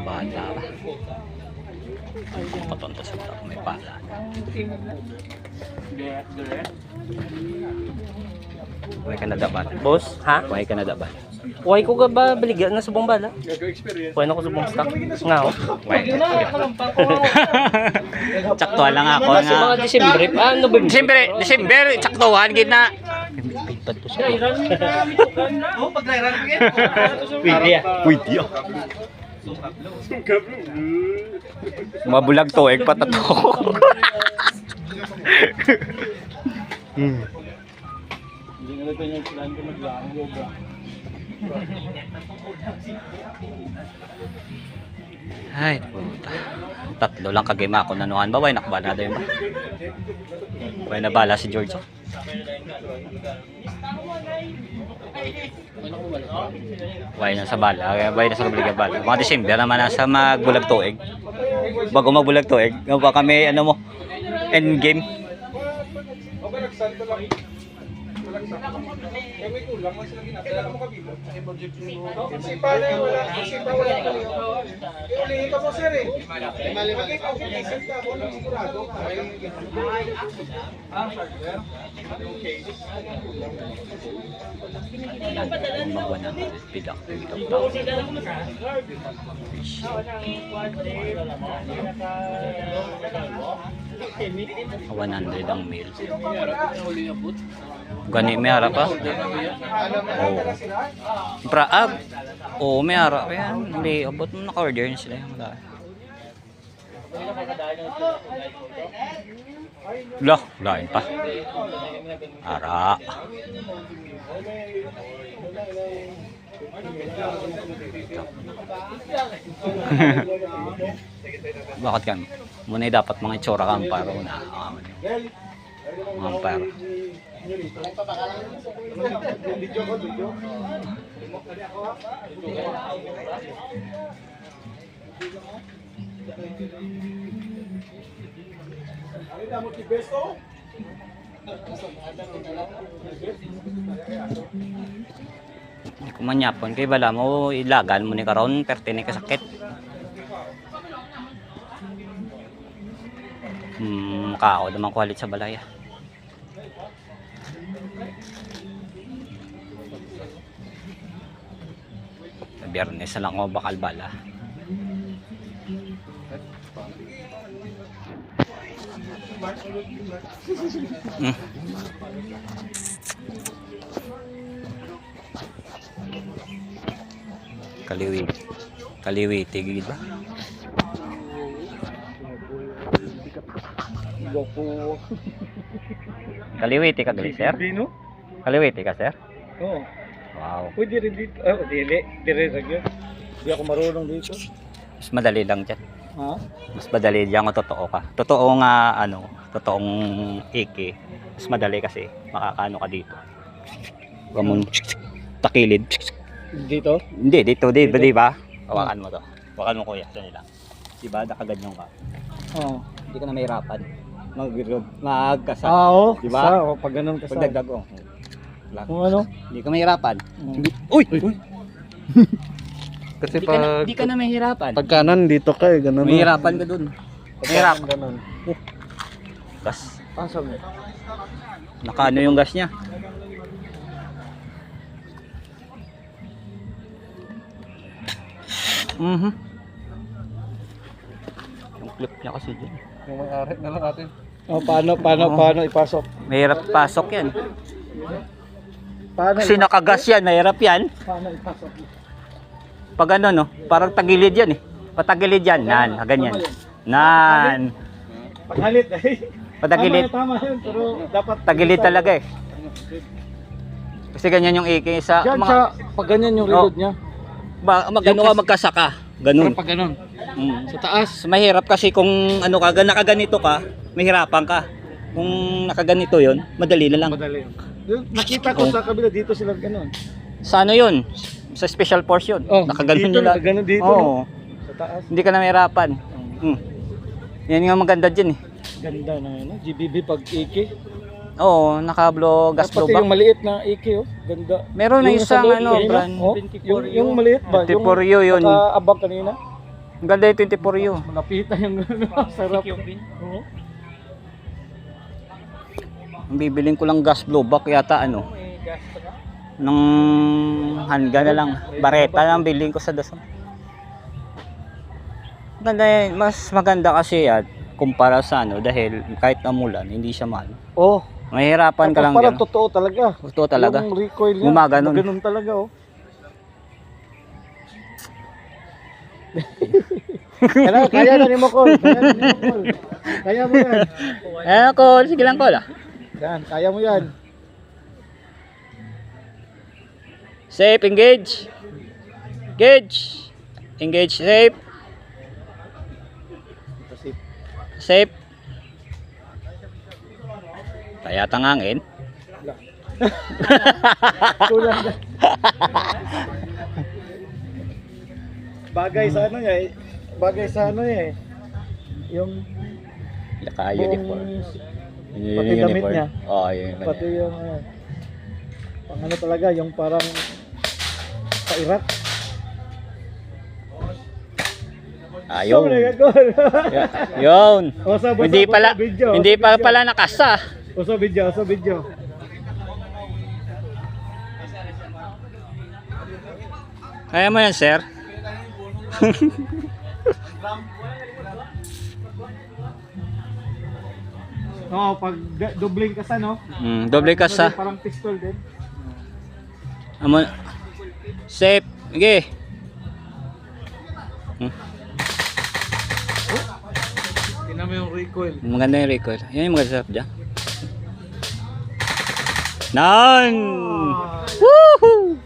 Bata ba? Patunto sa top, may pala. Huwag ka na dapat. Boss, ha? Huwag ka na dapat. Huwag ko ba baligyan na subong bala? Huwag na ko subong stock. Nga ho? Huwag. Tsaktuhan lang ako nga. Mga Disyembre. Disyembre. Tsaktuhan. Gina. Pipad to siya. Pwede ah. Pwede ah. Mabulag to. Egg patato. Hindi na natin yung plan ko maglango ba? Ay, puta. Tatlo lang kagame ako nanuhan ba? Way nakba na din ba? Way nabala si George. Way na sa bala. Way na sa kabliga bala. Mga December naman nasa magbulag tuig. Bago magbulag tuig. Nga ba kami ano mo? Endgame. May kulang lang sila ginagawa. Kailangan mo kabilang. Kasi pala wala. Kasi pa wala. Iulihin ka mo sir eh. Mag-isip ka ako ng sigurado. Magwa na. Pidak. Pidak. 100 ang meal. Gani may harap pa? Oo. Praag? Oo, may harap yan. Hindi, abot mo naka-order na sila yung dahil. Lah, lain pa. Ara. Bakit kan? Muna dapat mga itsura ka para una. Mga para. Hindi ko manyapon kay bala mo ilagan mo ni karon perti ni kasakit. Kao naman kuwalit sa balaya. Biyernes na lang ako bakal bala. Kaliwiti gid ba? Kaliwiti ka gali sir? Kaliwiti ka sir? Oo. Wow. Pwede rin dito. Oh, dili. Dire rin. Hindi ako marunong dito. Mas madali lang dyan. Ha? Mas madali dyan kung totoo ka. Totoo nga ano, totoong iki. Mas madali kasi makakaano ka dito. Huwag mo takilid. Dito? Hindi, dito, di ba? Hawakan mo to. Hawakan mo kuya, sa nila. Diba, nakaganyan ka. Oo. Hindi ka na mahirapan. Magkasa. Oo. Diba? Oo, pag ganun ka sa. Pagdagdag oh. Kung ano? Hindi ka mahirapan. Uy! Kasi pag Hindi ka na mahirapan. pag kanan dito ka eh, ganun. Mahirapan ka dun. Mahirapan. Ganun. Gas. Pasok mo. Nakaano yung gas niya. Yung clip niya kasi dyan. Yung may-ari na lang natin. Oh, paano ipasok? Mahirap pasok yan. Paano Kasi nakagas yan, mahirap yan. Paano ipasok? Pag ano no, parang tagilid yan eh. Patagilid yan, nan, ganyan. Nan. Paghalit eh. Patagilid. Tama yun, pero dapat Tagilid talaga eh. Kasi ganyan yung iki sa Diyan mga siya, pag ganyan yung reload niya. magano ka magkasaka. Ganun. Pag ganun. Sa taas. Mahirap kasi kung ano ka, nakaganito ka, mahirapan ka. Kung nakaganito yon, madali na lang. Madali. Nakita ko sa kabila dito sila gano'n. Sa ano yun? Sa special force yun. Nakaganon dito, nila. nakaganon dito. Oo. No? Sa taas. Hindi ka na mahirapan. Yan nga maganda dyan eh. Ganda na ano, GBB pag AK. Oo, naka-blow, gas blow Pati back. yung maliit na AK oh, ganda. Meron na Yung isang sa loob ano, kanina, brand. oh, yung maliit ba? 24U yun. Naka-abang kanina. Ang ganda yung 24U. Napita yung ano, sarap. Oo. Ang bibiling ko lang gas blow back yata ano. Nung handgun na lang. Bareta lang biling ko sa Dasam. Ganda yan. Mas maganda kasi yan kumpara sa ano dahil kahit amulan hindi siya mahal. Oh. Mahirapan ka lang Parang dyan. totoo talaga. Totoo talaga. Yung recoil niya. Gumaganon. Ganun talaga oh. Kaya na ni Mokol. Kaya mo yan. Ako, sige lang ko lah. Yan, kaya mo yan. Safe, engage. Engage. Engage, safe. Safe. Kaya tangangin. Kulang na. Bagay sa ano niya eh. Bagay sa ano eh. Yung Naka-uniform. pati damit niya. Oo, yun. Pati yung pang ano talaga, yung parang sa Iraq. Ayun. Gol. Yun. Osa, bosa, Hindi bosa, pala, video, hindi osa, pa video. pala nakasa. Osa video, osa video. Kaya mo yan, sir. Oo, pag dobling kasa no? Doble kasa. Parang pistol din. Amo. Safe. Okay. Tingnan mo yung recoil. Maganda yung recoil. Yan yung maganda sa dyan. None! Woohoo!